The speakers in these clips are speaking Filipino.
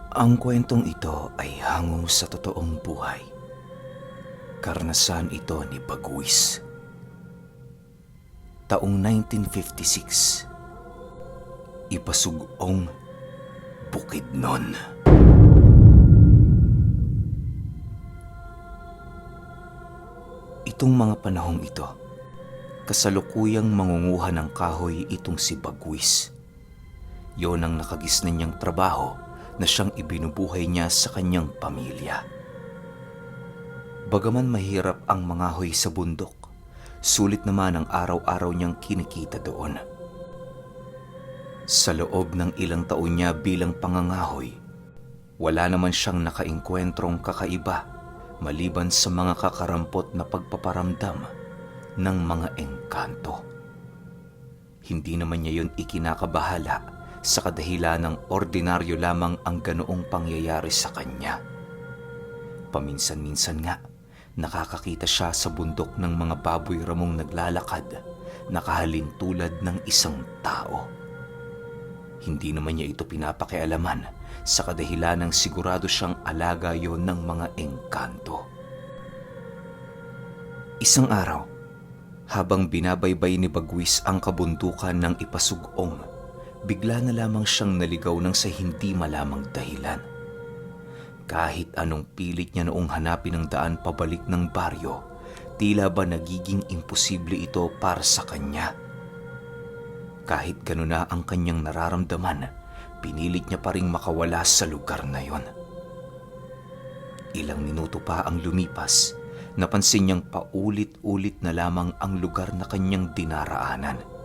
Ang kwentong ito ay hango sa totoong buhay. Karanasan ito ni Bagwis. Taong 1956, Ipasugong, Bukidnon. Itong mga panahong ito, kasalukuyang mangunguha ng kahoy itong si Bagwis. Yon ang nakagisnan niyang trabaho na siyang ibinubuhay niya sa kanyang pamilya. Bagaman mahirap ang mangahoy sa bundok, sulit naman ang araw-araw niyang kinikita doon. Sa loob ng ilang taon niya bilang pangangahoy, wala naman siyang nakaengkwentrong kakaiba maliban sa mga kakarampot na pagpaparamdam ng mga engkanto. Hindi naman niya yun ikinakabahala sa kadahilan ng ordinaryo lamang ang ganoong pangyayari sa kanya. Paminsan-minsan nga, nakakakita siya sa bundok ng mga baboy ramong naglalakad, nakahalin tulad ng isang tao. Hindi naman niya ito pinapakialaman sa kadahilan ng sigurado siyang alaga yon ng mga engkanto. Isang araw, habang binabaybay ni Bagwis ang kabundukan ng Ipasugong, bigla na lamang siyang naligaw ng sa hindi malamang dahilan. Kahit anong pilit niya noong hanapin ang daan pabalik ng baryo, tila ba nagiging imposible ito para sa kanya. Kahit gano'n na ang kanyang nararamdaman, pinilit niya pa ring makawala sa lugar na yon. Ilang minuto pa ang lumipas, napansin niyang paulit-ulit na lamang ang lugar na kanyang dinaraanan.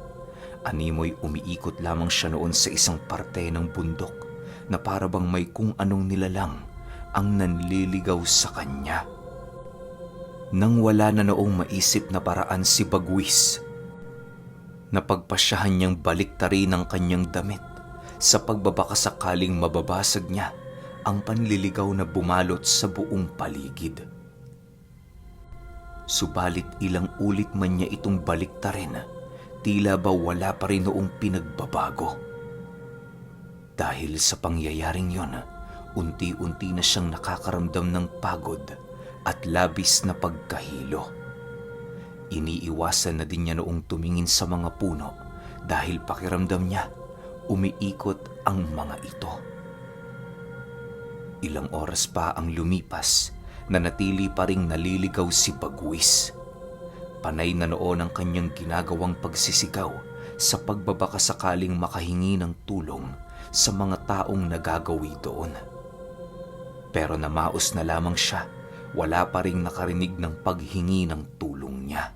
Animoy umiikot lamang siya noon sa isang parte ng bundok na para bang may kung anong nilalang ang nanliligaw sa kanya. Nang wala na noong maisip na paraan si Bagwis, napagpasyahan niyang baliktarin ang kanyang damit sa pagbabaka sakaling mababasag niya ang panliligaw na bumalot sa buong paligid. Subalit ilang ulit man niya itong baliktarin, tila ba wala pa rin noong pinagbabago. Dahil sa pangyayaring yon, unti-unti na siyang nakakaramdam ng pagod at labis na pagkahilo. Iniiwasan na din niya noong tumingin sa mga puno dahil pakiramdam niya umiikot ang mga ito. Ilang oras pa ang lumipas, nanatili pa ring naliligaw si Bagwis. Panay na noon ang kanyang ginagawang pagsisigaw sa pagbabaka sakaling makahingi ng tulong sa mga taong nagagawi doon. Pero namaos na lamang siya, wala pa ring nakarinig ng paghingi ng tulong niya.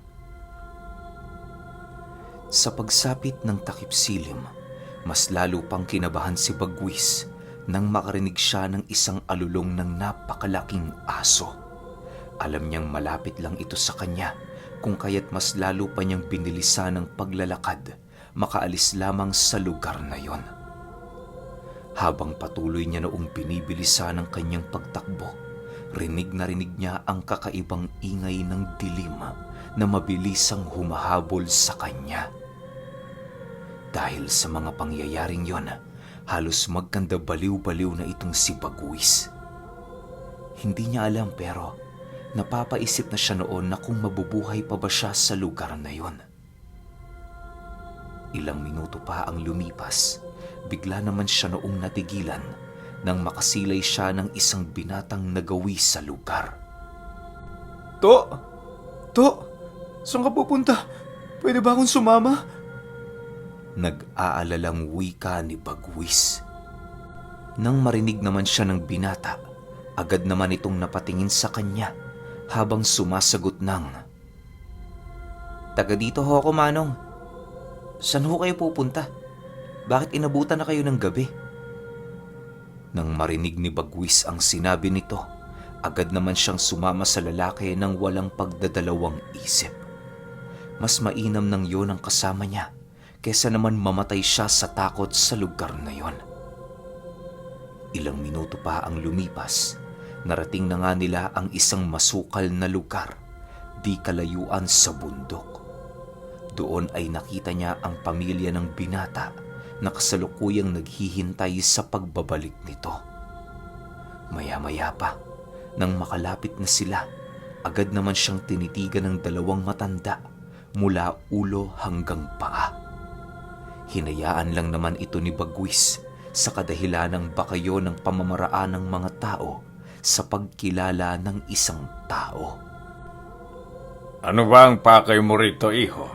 Sa pagsapit ng takip silim, mas lalo pang kinabahan si Bagwis nang makarinig siya ng isang alulong ng napakalaking aso. Alam niyang malapit lang ito sa kanya, kung kaya't mas lalo pa niyang binilisan ng paglalakad, makaalis lamang sa lugar na yon. Habang patuloy niya noong binibilisan ng kanyang pagtakbo, rinig na rinig niya ang kakaibang ingay ng dilim na mabilisang humahabol sa kanya. Dahil sa mga pangyayaring yon, halos magkanda baliw-baliw na itong si Bagwis. Hindi niya alam pero napapaisip na siya noon na kung mabubuhay pa ba siya sa lugar na yon. Ilang minuto pa ang lumipas, bigla naman siya noong natigilan nang makasilay siya ng isang binatang nagawi sa lugar. To! Saan ka pupunta? Pwede ba akong sumama? Nag-aalalang wika ni Bagwis. Nang marinig naman siya ng binata, agad naman itong napatingin sa kanya habang sumasagot ng, "Taga dito ho ako, Manong. Saan ho kayo pupunta? Bakit inabutan na kayo ng gabi?" Nang marinig ni Bagwis ang sinabi nito, agad naman siyang sumama sa lalaki ng walang pagdadalawang isip. Mas mainam nang yon ang kasama niya kesa naman mamatay siya sa takot sa lugar na yon. Ilang minuto pa ang lumipas, narating na nga nila ang isang masukal na lugar, di kalayuan sa bundok. Doon ay nakita niya ang pamilya ng binata na kasalukuyang naghihintay sa pagbabalik nito. Maya-maya pa, nang makalapit na sila, agad naman siyang tinitigan ng dalawang matanda mula ulo hanggang paa. Hinayaan lang naman ito ni Bagwis sa kadahilanang bakayo ng pamamaraan ng mga tao sa pagkilala ng isang tao. Ano ba ang pakay mo rito, iho?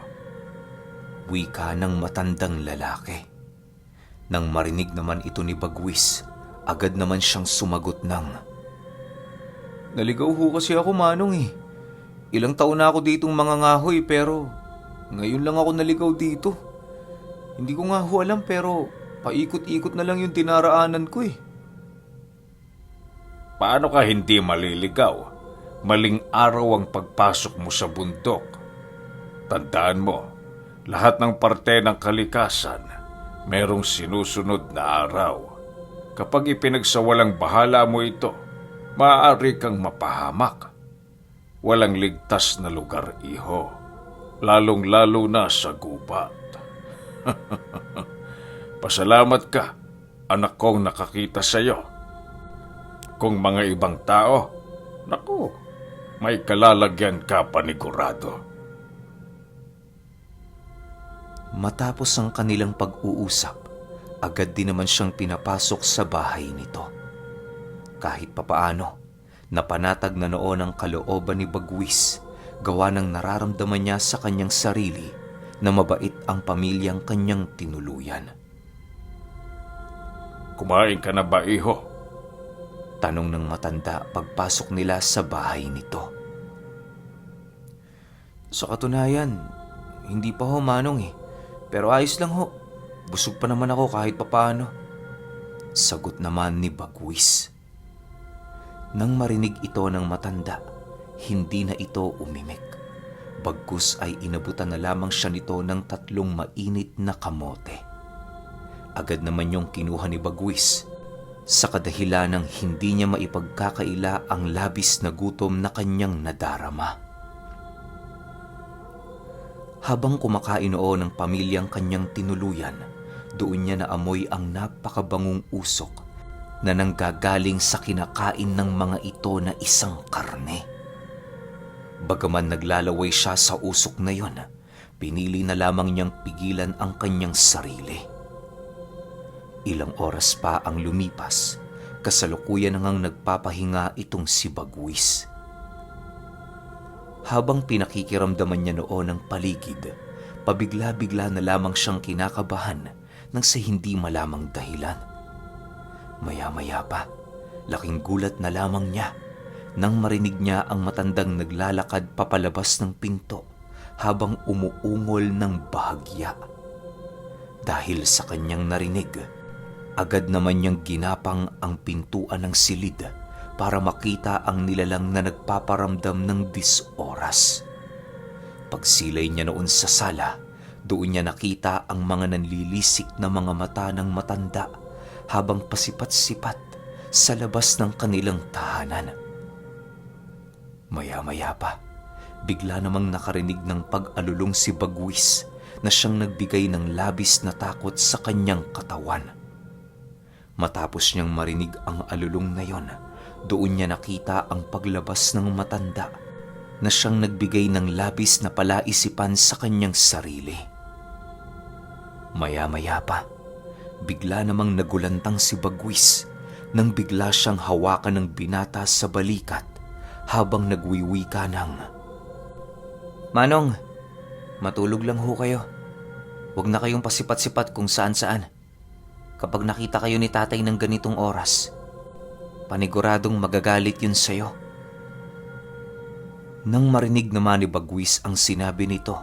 Wika ng matandang lalaki. Nang marinig naman ito ni Bagwis, agad naman siyang sumagot ng, Naligaw ho kasi ako, Manong eh. Ilang taon na ako ditong mangangahoy pero ngayon lang ako naligaw dito. Hindi ko nga ho alam pero paikot-ikot na lang yung dinaraanan ko eh. Paano ka hindi maliligaw? Maling araw ang pagpasok mo sa bundok. Tandaan mo, lahat ng parte ng kalikasan, merong sinusunod na araw. Kapag ipinagsawalang bahala mo ito, maaari kang mapahamak. Walang ligtas na lugar, iho. Lalong-lalo na sa gubat. Pasalamat ka, anak kong nakakita sa'yo. Kung mga ibang tao, naku, may kalalagyan ka panigurado. matapos ang kanilang pag-uusap, agad din naman siyang pinapasok sa bahay nito. Kahit papaano, napanatag na noon ang kalooban ni Bagwis, gawa ng nararamdaman niya sa kanyang sarili na mabait ang pamilyang kanyang tinuluyan. Kumain ka na ba, iho? Tanong ng matanda pagpasok nila sa bahay nito. Sa katunayan, hindi pa ho, Manong eh. Pero ayos lang ho. Busog pa naman ako kahit papaano. Sagot naman ni Bagwis. Nang marinig ito ng matanda, hindi na ito umimik. Bagkus ay inabutan na lamang siya nito ng 3 mainit na kamote. Agad naman yung kinuha ni Bagwis sa kadahilanang hindi niya maipagkakaila ang labis na gutom na kanyang nadarama. Habang kumakain noon ng pamilyang kanyang tinuluyan, doon niya naamoy ang napakabangong usok na nanggagaling sa kinakain ng mga ito na isang karne. Bagaman naglalaway siya sa usok na yon, pinili na lamang niyang pigilan ang kanyang sarili. Ilang oras pa ang lumipas, kasalukuyan nang nagpapahinga itong si Bagwis. Habang pinakikiramdaman niya noon ang paligid, pabigla-bigla na lamang siyang kinakabahan nang sa hindi malamang dahilan. Maya-maya pa, laking gulat na lamang niya nang marinig niya ang matandang naglalakad papalabas ng pinto habang umuungol ng bahagya. Dahil sa kanyang narinig, agad naman niyang ginapang ang pintuan ng silid para makita ang nilalang na nagpaparamdam ng 10 oras. Pagsilay niya noon sa sala, doon niya nakita ang mga nanlilisik na mga mata ng matanda habang pasipat-sipat sa labas ng kanilang tahanan. Maya-maya pa, bigla namang nakarinig ng pag-alulong si Bagwis na siyang nagbigay ng labis na takot sa kanyang katawan. Matapos niyang marinig ang alulong na yon, doon niya nakita ang paglabas ng matanda na siyang nagbigay ng labis na palaisipan sa kanyang sarili. Maya-maya pa, bigla namang nagulantang si Bagwis nang bigla siyang hawakan ng binata sa balikat habang nagwiwika ng, Manong, matulog lang ho kayo. Huwag na kayong pasipat-sipat kung saan-saan. Kapag nakita kayo ni tatay ng ganitong oras, paniguradong magagalit yun sa'yo. Nang marinig naman ni Bagwis ang sinabi nito,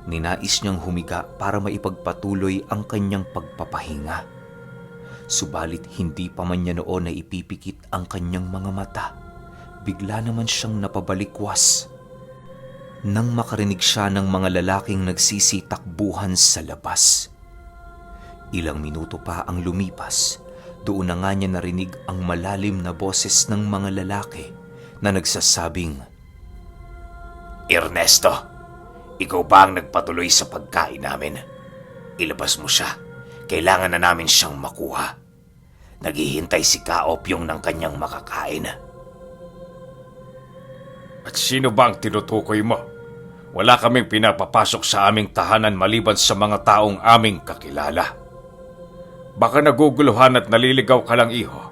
ninais niyang humiga para maipagpatuloy ang kanyang pagpapahinga. Subalit hindi pa man niya noon na ipipikit ang kanyang mga mata, bigla naman siyang napabalikwas nang makarinig siya ng mga lalaking nagsisitakbuhan sa labas. Ilang minuto pa ang lumipas, doon na nga niya narinig ang malalim na boses ng mga lalaki na nagsasabing, Ernesto, ikaw ba ang nagpatuloy sa pagkain namin? Ilabas mo siya. Kailangan na namin siyang makuha. Naghihintay si Kaopyong ng kanyang makakain. At sino ba ang tinutukoy mo? Wala kaming pinapapasok sa aming tahanan maliban sa mga taong aming kakilala. Baka naguguluhan at naliligaw ka lang, iho.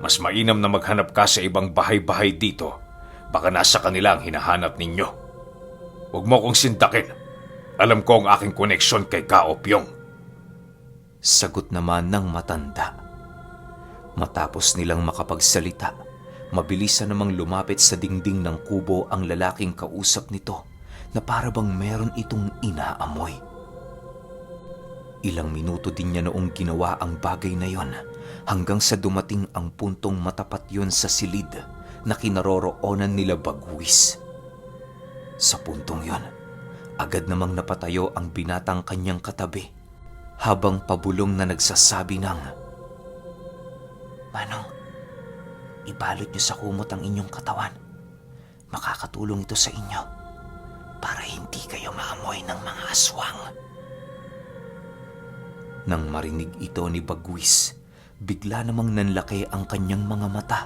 Mas mainam na maghanap ka sa ibang bahay-bahay dito. Baka nasa kanila ang hinahanap ninyo. Huwag mo kong sindakin. Alam ko ang aking koneksyon kay Kaopyong. Sagot naman ng matanda. Matapos nilang makapagsalita, mabilis na namang lumapit sa dingding ng kubo ang lalaking kausap nito na para bang meron itong inaamoy. Ilang minuto din niya noong ginawa ang bagay na yon hanggang sa dumating ang puntong matapat yon sa silid na kinaroroonan nila Bagwis. Sa puntong yon, agad namang napatayo ang binatang kanyang katabi habang pabulong na nagsasabi ng, "Manong, ibalot niyo sa kumot ang inyong katawan. Makakatulong ito sa inyo para hindi kayo maamoy ng mga aswang." Nang marinig ito ni Bagwis, bigla namang nanlaki ang kanyang mga mata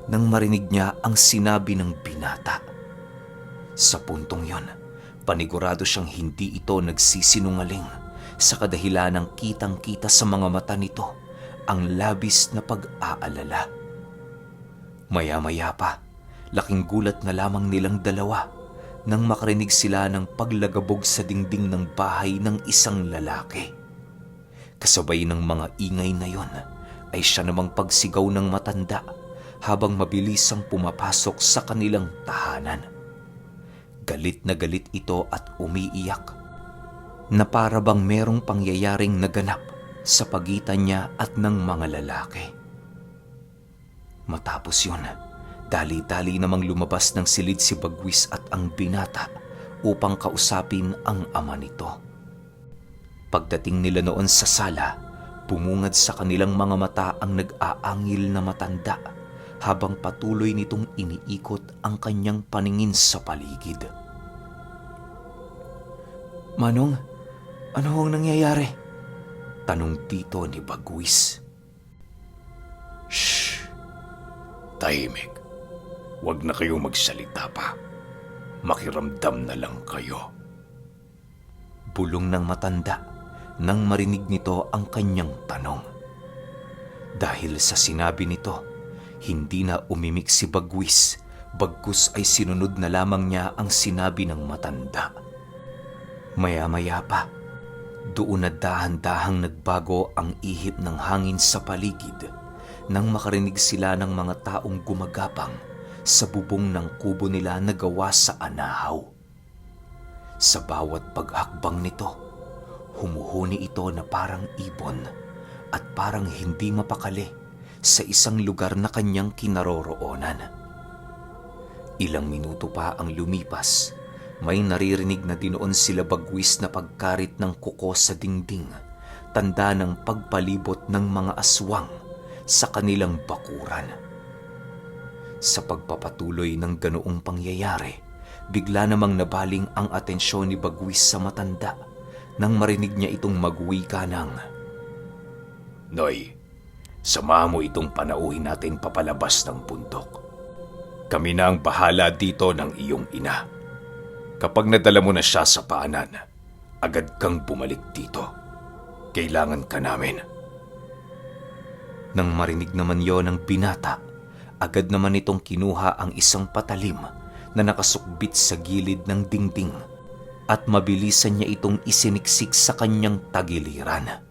nang marinig niya ang sinabi ng binata. Sa puntong yon, panigurado siyang hindi ito nagsisinungaling sa kadahilan ng kitang-kita sa mga mata nito ang labis na pag-aalala. Maya-maya pa, laking gulat na lamang nilang dalawa nang makarinig sila ng paglagabog sa dingding ng bahay ng isang lalaki. Kasabay ng mga ingay na yon ay siya namang pagsigaw ng matanda habang mabilisang pumapasok sa kanilang tahanan. Galit na galit ito at umiiyak na para bang merong pangyayaring naganap sa pagitan niya at ng mga lalaki. Matapos yun, dali-dali namang lumabas ng silid si Bagwis at ang binata upang kausapin ang ama nito. Pagdating nila noon sa sala, bumungad sa kanilang mga mata ang nag-aangil na matanda habang patuloy nitong iniikot ang kanyang paningin sa paligid. "Manong, ano ang nangyayari?" tanong tito ni Bagwis. Shh! Tahimik. Huwag na kayong magsalita pa. Makiramdam na lang kayo. Bulong ng matanda nang marinig nito ang kanyang tanong. Dahil sa sinabi nito, hindi na umimik si Bagwis, bagkus ay sinunod na lamang niya ang sinabi ng matanda. Maya-maya pa, doon na dahan-dahang nagbago ang ihip ng hangin sa paligid nang makarinig sila ng mga taong gumagapang sa bubong ng kubo nila na gawa sa anahaw. Sa bawat paghakbang nito, humuhuni ito na parang ibon at parang hindi mapakali sa isang lugar na kanyang kinaroroonan. Ilang minuto pa ang lumipas, may naririnig na dinoon sila Bagwis na pagkarit ng kuko sa dingding, tanda ng pagpalibot ng mga aswang sa kanilang bakuran. Sa pagpapatuloy ng ganoong pangyayari, bigla namang nabaling ang atensyon ni Bagwis sa matanda nang marinig niya itong magwika ng, Noy, samahan mo itong panauhin natin papalabas ng bundok. Kami na ang bahala dito ng iyong ina. Kapag nadala mo na siya sa paanan, agad kang bumalik dito. Kailangan ka namin. Nang marinig naman yon ng binata, agad naman itong kinuha ang isang patalim na nakasukbit sa gilid ng dingding at mabilisan niya itong isiniksik sa kanyang tagiliran.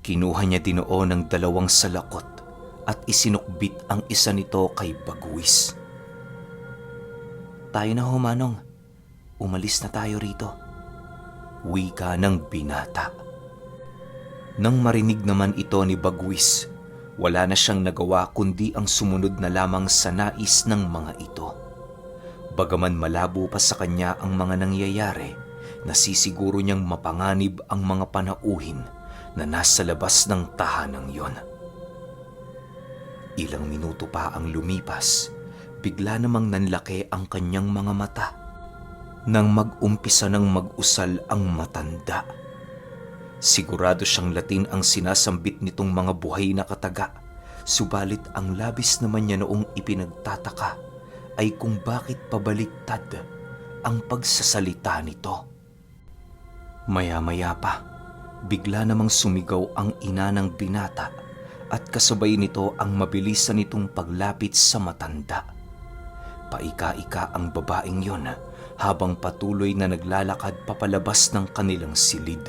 Kinuha niya dinoon ng 2 salakot at isinukbit ang isa nito kay Bagwis. "Tayo na ho, Manong. Umalis na tayo rito," wika ng binata. Nang marinig naman ito ni Bagwis, wala na siyang nagawa kundi ang sumunod na lamang sa nais ng mga ito. Bagaman malabo pa sa kanya ang mga nangyayari, nasisiguro niyang mapanganib ang mga panauhin na nasa labas ng tahanang yon. Ilang minuto pa ang lumipas, bigla namang nanlaki ang kanyang mga mata nang mag-umpisa ng mag-usal ang matanda. Sigurado siyang Latin ang sinasambit nitong mga buhay na kataga Subalit ang labis naman niya noong ipinagtataka ay kung bakit pabaliktad ang pagsasalita nito. Maya-maya pa, bigla namang sumigaw ang ina ng binata at kasabay nito ang mabilisan nitong paglapit sa matanda. Paika-ika ang babaeng yon habang patuloy na naglalakad papalabas ng kanilang silid.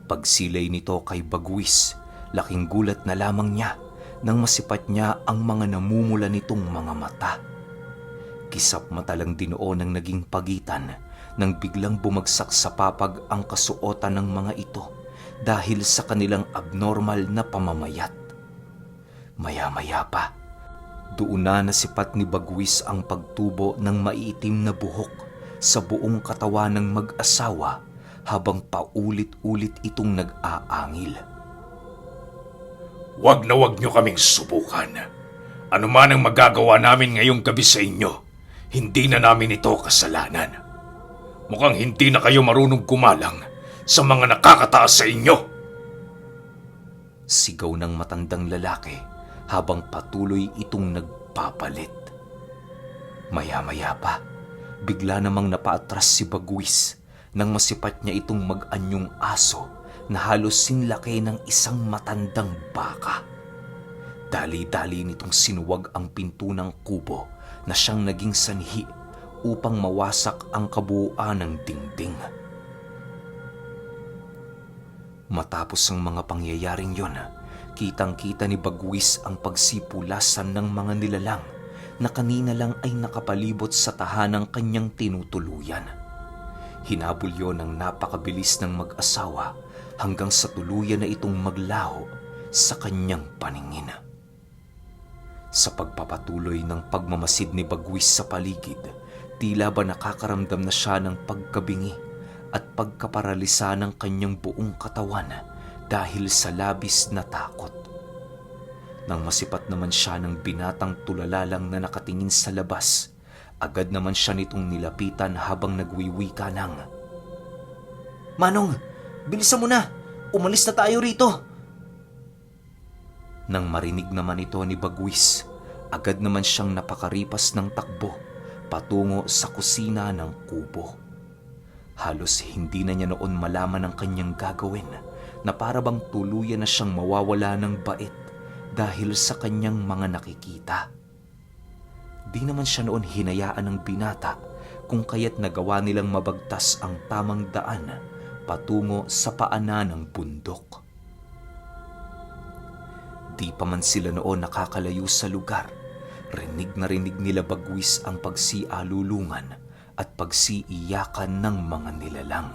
Pagsilay nito kay Bagwis, laking gulat na lamang niya nang masipat niya ang mga namumula nitong mga mata. Kisap mata lang din noon ang naging pagitan nang biglang bumagsak sa papag ang kasuotan ng mga ito dahil sa kanilang abnormal na pamamayat. Maya-maya pa, doon na nasipat ni Bagwis ang pagtubo ng maiitim na buhok sa buong katawan ng mag-asawa habang paulit-ulit itong nag-aangil. Wag na wag nyo kaming subukan. Ano man ang magagawa namin ngayong gabi sa inyo, hindi na namin ito kasalanan. Mukhang hindi na kayo marunong kumalang sa mga nakakataas sa inyo. Sigaw ng matandang lalaki habang patuloy itong nagpapalit. Maya-maya pa, bigla namang napaatras si Bagwis nang masipat niya itong mag-anyong aso na halos sinlaki ng isang matandang baka. Dali-dali nitong sinuwag ang pinto ng kubo na siyang naging sanhi upang mawasak ang kabuuan ng dingding. Matapos ang mga pangyayaring yon, kitang-kita ni Bagwis ang pagsipulasan ng mga nilalang na kanina lang ay nakapalibot sa tahanang kanyang tinutuluyan. Hinabol yon ng napakabilis ng mag-asawa hanggang sa tuluyan na itong maglaho sa kanyang paningin. Sa pagpapatuloy ng pagmamasid ni Bagwis sa paligid, tila ba nakakaramdam na siya ng pagkabingi at pagkaparalisa ng kanyang buong katawan dahil sa labis na takot. Nang masipat naman siya ng binatang tulala lang na nakatingin sa labas, agad naman siya nitong nilapitan habang nagwiwika ng, "Manong, bilisan mo na! Umalis na tayo rito!" Nang marinig naman ito ni Bagwis, agad naman siyang napakaripas ng takbo patungo sa kusina ng kubo. Halos hindi na niya noon malaman ang kanyang gagawin na para bang tuluyan na siyang mawawala ng bait dahil sa kanyang mga nakikita. Di naman siya noon hinayaan ng binata kung kaya't nagawa nilang mabagtas ang tamang daan patungo sa paanan ng bundok. Di pa man sila noon nakakalayo sa lugar, rinig na rinig nila Bagwis ang pagsialulungan at pagsiiyakan ng mga nilalang.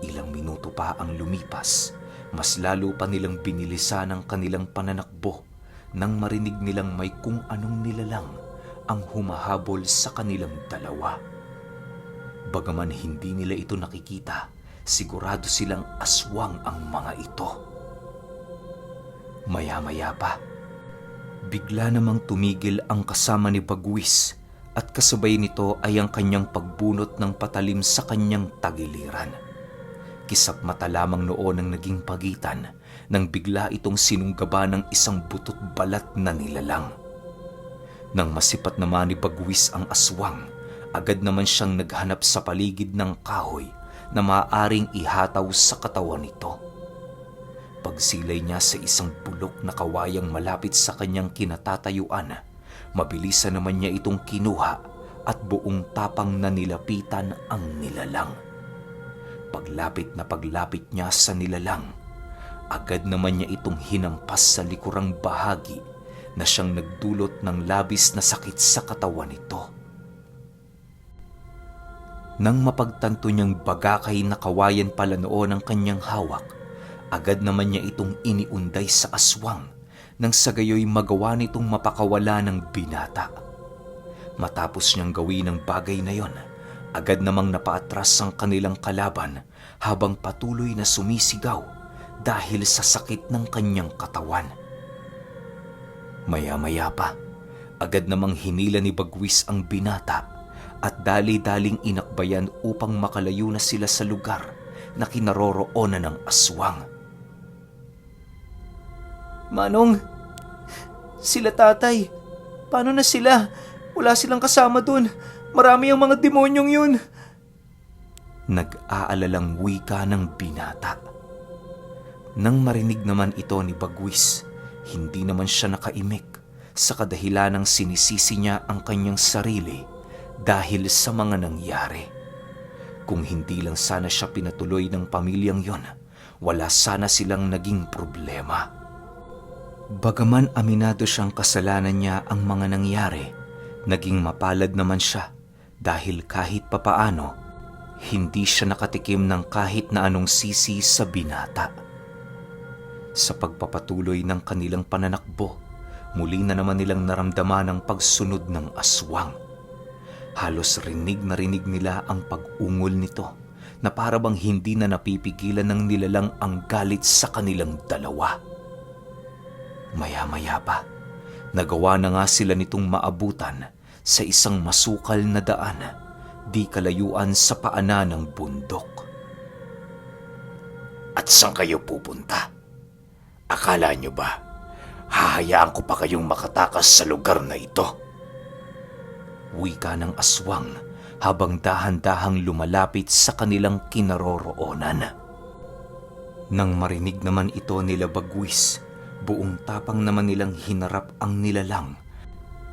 Ilang minuto pa ang lumipas, mas lalo pa nilang binilisan ang kanilang pananakbo nang marinig nilang may kung anong nilalang ang humahabol sa kanilang dalawa. Bagaman hindi nila ito nakikita, sigurado silang aswang ang mga ito. Maya-maya pa, bigla namang tumigil ang kasama ni Bagwis at kasabay nito ay ang kanyang pagbunot ng patalim sa kanyang tagiliran. Kisap mata lamang noon ang naging pagitan nang bigla itong sinunggaba ng isang butot balat na nilalang. Nang masipat naman ni Bagwis ang aswang, agad naman siyang naghanap sa paligid ng kahoy na maaaring ihataw sa katawan nito. Pagsilay niya sa isang bulok na kawayang malapit sa kanyang kinatatayuan, mabilisan naman niya itong kinuha at buong tapang na nilapitan ang nilalang. Paglapit niya sa nilalang, agad naman niya itong hinampas sa likurang bahagi na siyang nagdulot ng labis na sakit sa katawan nito. Nang mapagtanto niyang bagakay na kawayan pala noon ang kanyang hawak, agad naman niya itong iniunday sa aswang nang sa gayoy magawa nitong mapakawala ng binata. Matapos niyang gawin ang bagay na yon, agad namang napaatras ang kanilang kalaban habang patuloy na sumisigaw dahil sa sakit ng kanyang katawan. Maya-maya pa, agad namang hinila ni Bagwis ang binata at dali-daling inakbayan upang makalayo na sila sa lugar na kinaroroonan ng aswang. Manong, sila tatay. Paano na sila? Wala silang kasama dun. Marami ang mga demonyong yun. Nag-aalalang wika ng binata. Nang marinig naman ito ni Bagwis, hindi naman siya nakaimik sa kadahilanang sinisisi niya ang kanyang sarili dahil sa mga nangyari. Kung hindi lang sana siya pinatuloy ng pamilyang yon, wala sana silang naging problema. Bagaman aminado siyang kasalanan niya ang mga nangyari, naging mapalad naman siya dahil kahit papaano, hindi siya nakatikim ng kahit na anong sisi sa binata. Sa pagpapatuloy ng kanilang pananakbo, muli na naman nilang naramdaman ang pagsunod ng aswang. Halos rinig na rinig nila ang pag-ungol nito na para bang hindi na napipigilan ng nilalang ang galit sa kanilang dalawa. Maya-maya pa, nagawa na nga sila nitong maabutan sa isang masukal na daan, di kalayuan sa paanan ng bundok. At saan kayo pupunta? Akala nyo ba, hahayaan ko pa kayong makatakas sa lugar na ito? Wika ng aswang habang dahan-dahang lumalapit sa kanilang kinaroroonan. Nang marinig naman ito nila Bagwis, buong tapang naman nilang hinarap ang nilalang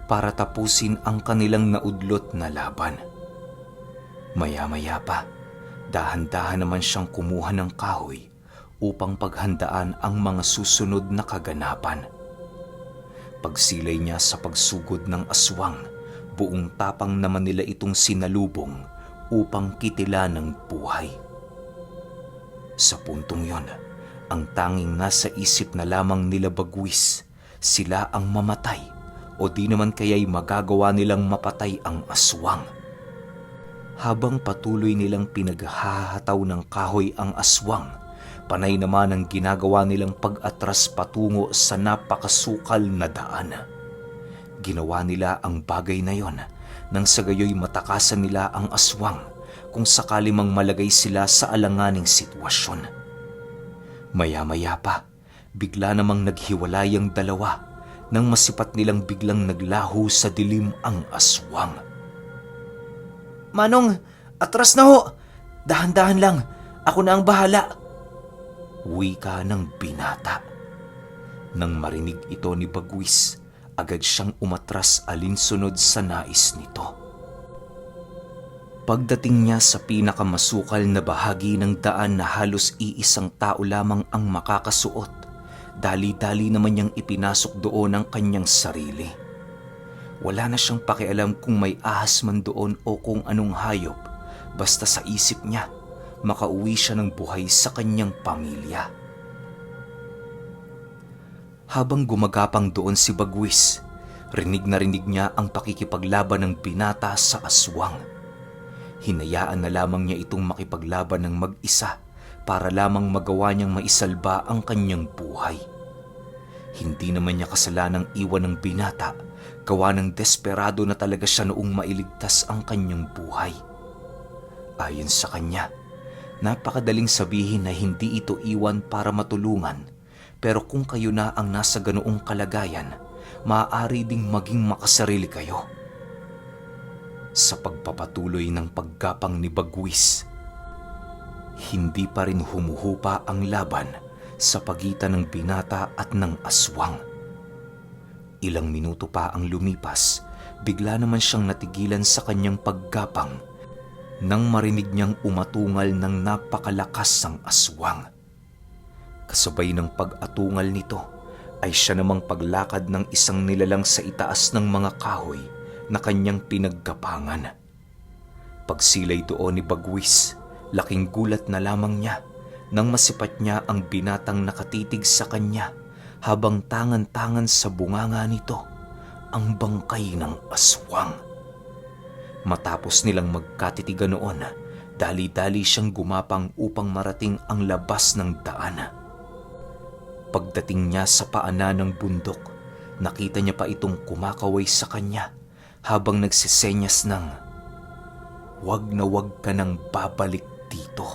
para tapusin ang kanilang naudlot na laban. Maya-maya pa, dahan-dahan naman siyang kumuha ng kahoy upang paghandaan ang mga susunod na kaganapan. Pagsilay niya sa pagsugod ng aswang, buong tapang naman nila itong sinalubong upang kitilan ng buhay. Sa puntong yon, ang tanging nasa isip na lamang nila Bagwis, sila ang mamatay o di naman kaya'y magagawa nilang mapatay ang aswang. Habang patuloy nilang pinaghahataw ng kahoy ang aswang, panay naman ang ginagawa nilang pag-atras patungo sa napakasukal na daan. Ginawa nila ang bagay na yon nang sa gayoy matakasan nila ang aswang kung sakali mang malagay sila sa alanganing sitwasyon. Maya-maya pa, bigla namang naghiwalay ang dalawa nang masipat nilang biglang naglaho sa dilim ang aswang. Manong, atras na ho! Dahan-dahan lang, ako na ang bahala. Wika ng binata. Nang marinig ito ni Bagwis, agad siyang umatras alinsunod sa nais nito. Pagdating niya sa pinakamasukal na bahagi ng daan na halos iisang tao lamang ang makakasuot, dali-dali naman niyang ipinasok doon ang kanyang sarili. Wala na siyang pakialam kung may ahas man doon o kung anong hayop, basta sa isip niya, makauwi siya ng buhay sa kanyang pamilya. Habang gumagapang doon si Bagwis, rinig na rinig niya ang pakikipaglaban ng binata sa aswang. Hinayaan na lamang niya itong makipaglaban ng mag-isa para lamang magawa niyang maisalba ang kanyang buhay. Hindi naman niya kasalanang iwan ng binata, gawa ng desperado na talaga siya noong mailigtas ang kanyang buhay. Ayon sa kanya, napakadaling sabihin na hindi ito iwan para matulungan, pero kung kayo na ang nasa ganoong kalagayan, maaari ding maging makasarili kayo. Sa pagpapatuloy ng paggapang ni Bagwis, hindi pa rin humuhupa ang laban sa pagitan ng binata at ng aswang. Ilang minuto pa ang lumipas, bigla naman siyang natigilan sa kanyang paggapang nang marinig niyang umatungal ng napakalakas ng aswang. Kasabay ng pag-atungal nito ay siya namang paglakad ng isang nilalang sa itaas ng mga kahoy na kanyang pinaggapangan. Pagsilay doon ni Bagwis, laking gulat na lamang niya nang masipat niya ang binatang nakatitig sa kanya habang tangan-tangan sa bunganga nito ang bangkay ng aswang. Matapos nilang magkatitigan noon, dali-dali siyang gumapang upang marating ang labas ng daan. Pagdating niya sa paanan ng bundok, nakita niya pa itong kumakaway sa kanya habang nagsisenyas ng, "Wag na wag ka nang babalik dito."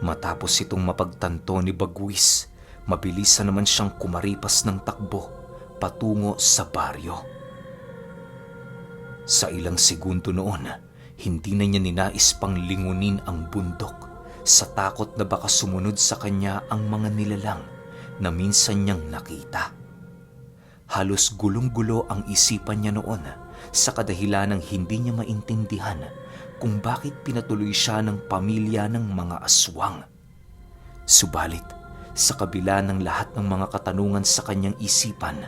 Matapos itong mapagtanto ni Bagwis, mabilis na naman siyang kumaripas ng takbo patungo sa baryo. Sa ilang segundo noon, hindi na niya ninais pang lingunin ang bundok sa takot na baka sumunod sa kanya ang mga nilalang na minsan niyang nakita. Halos gulong-gulo ang isipan niya noon sa kadahilanang hindi niya maintindihan kung bakit pinatuloy siya ng pamilya ng mga aswang. Subalit, sa kabila ng lahat ng mga katanungan sa kanyang isipan,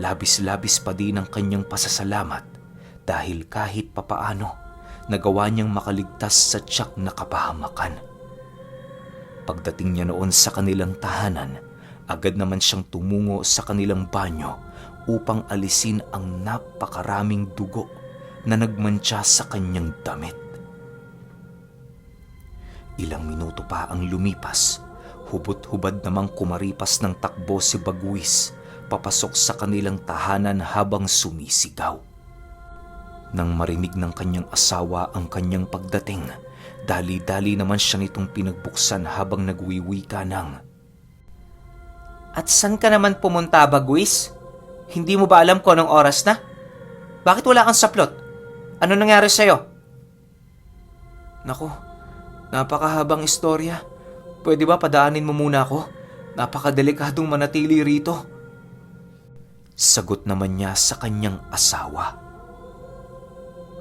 labis-labis pa din ang kanyang pasasalamat dahil kahit papaano, nagawa niyang makaligtas sa tiyak na kapahamakan. Pagdating niya noon sa kanilang tahanan, agad naman siyang tumungo sa kanilang banyo upang alisin ang napakaraming dugo na nagmantsa sa kanyang damit. Ilang minuto pa ang lumipas, hubot-hubad namang kumaripas ng takbo si Bagwis papasok sa kanilang tahanan habang sumisigaw. Nang marinig ng kanyang asawa ang kanyang pagdating, dali-dali naman siya nitong pinagbuksan habang nagwiwika ng, At saan ka naman pumunta, Bagwis? Hindi mo ba alam kung anong oras na? Bakit wala kang saplot? Ano nangyari sa'yo? Naku, napakahabang istorya. Pwede ba padaanin mo muna ako? Napakadelikadong manatili rito. Sagot naman niya sa kanyang asawa.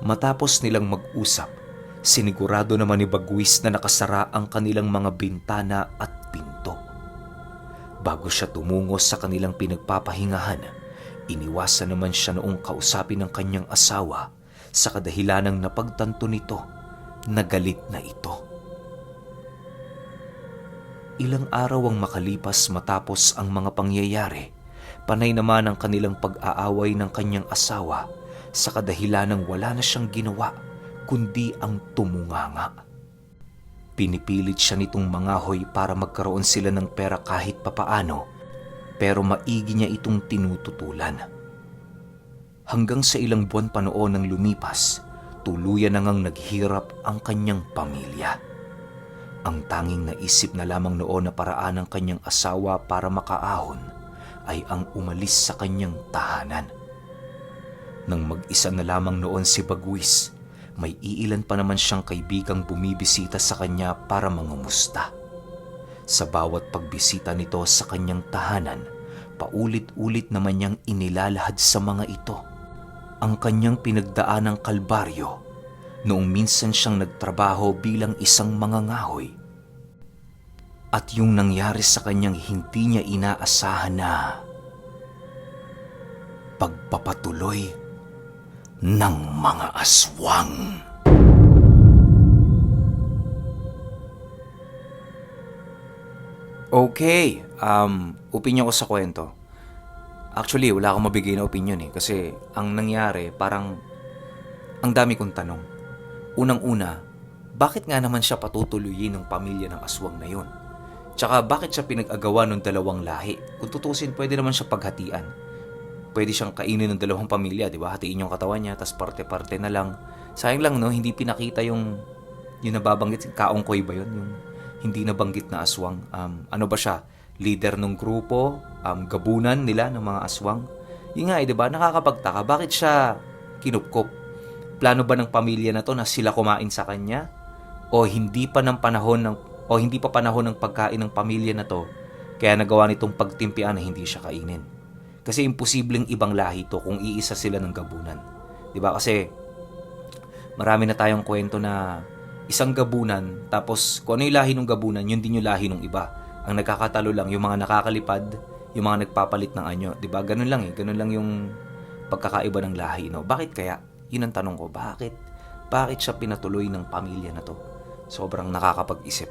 Matapos nilang mag-usap, sinigurado naman ni Bagwis na nakasara ang kanilang mga bintana at pinto. Bago siya tumungo sa kanilang pinagpapahingahan, iniwasan naman siya noong kausapin ng kanyang asawa sa kadahilanang napagtanto nito na galit na ito. Ilang araw ang makalipas matapos ang mga pangyayari, panay naman ang kanilang pag-aaway ng kanyang asawa sa kadahilanang wala na siyang ginawa kundi ang tumunganga. Pinipilit siya nitong mangahoy para magkaroon sila ng pera kahit papaano, pero maigi niya itong tinututulan. Hanggang sa ilang buwan pa noon nang lumipas, tuluyan na ngang naghirap ang kanyang pamilya. Ang tanging naisip na lamang noon na paraan ng kanyang asawa para makaahon ay ang umalis sa kanyang tahanan. Nang mag-isa na lamang noon si Bagwis, may iilan pa naman siyang kaibigang bumibisita sa kanya para mangumusta. Sa bawat pagbisita nito sa kanyang tahanan, paulit-ulit naman niyang inilalahad sa mga ito ang kanyang pinagdaanang kalbaryo noong minsan siyang nagtrabaho bilang isang mangangahoy at yung nangyari sa kanyang hindi niya inaasahan na pagpapatuloy ng mga aswang. Okay, opinion ko sa kwento. Actually, wala akong mabigay na opinion kasi ang nangyari parang ang dami kong tanong. Unang-una, bakit nga naman siya patutuloyin ng pamilya ng aswang na yun? Tsaka bakit siya pinag-agawa ng dalawang lahi? Kung tutusin, pwede naman siya paghatian. Pwede siyang kainin ng dalawang pamilya, di ba? Hatiin yung katawan niya, tas parte-parte na lang. Sayang lang, no? Hindi pinakita yung nababanggit, kaongkoy ba yun? Yung hindi nabanggit na aswang. Ano ba siya? Leader ng grupo, gabunan nila ng mga aswang. Yun nga, di ba? Nakakapagtaka. Bakit siya kinupkop? Plano ba ng pamilya na to na sila kumain sa kanya? O hindi pa panahon ng pagkain ng pamilya na to, kaya nagawa nitong pagtimpian na hindi siya kainin? Kasi imposibleng ibang lahi to kung iisa sila ng gabunan. Di ba? Kasi marami na tayong kwento na isang gabunan, tapos kung ano yung lahi ng gabunan, yun din yung lahi ng iba. Ang nagkakatalo lang, yung mga nakakalipad, yung mga nagpapalit ng anyo. Diba? Ganun lang ganun lang yung pagkakaiba ng lahi. No? Bakit kaya? Yun ang tanong ko. Bakit siya pinatuloy ng pamilya na to? Sobrang nakakapag-isip.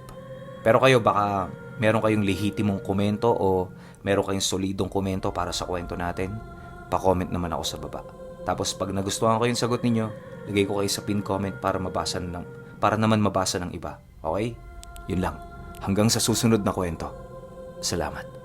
Pero kayo, baka meron kayong lehitimong komento o meron kayong solidong komento para sa kwento natin, pa-comment naman ako sa baba. Tapos pag nagustuhan ko yung sagot ninyo, lagay ko kayo sa pin comment para naman mabasa ng iba. Okay? Yun lang. Hanggang sa susunod na kwento. Salamat.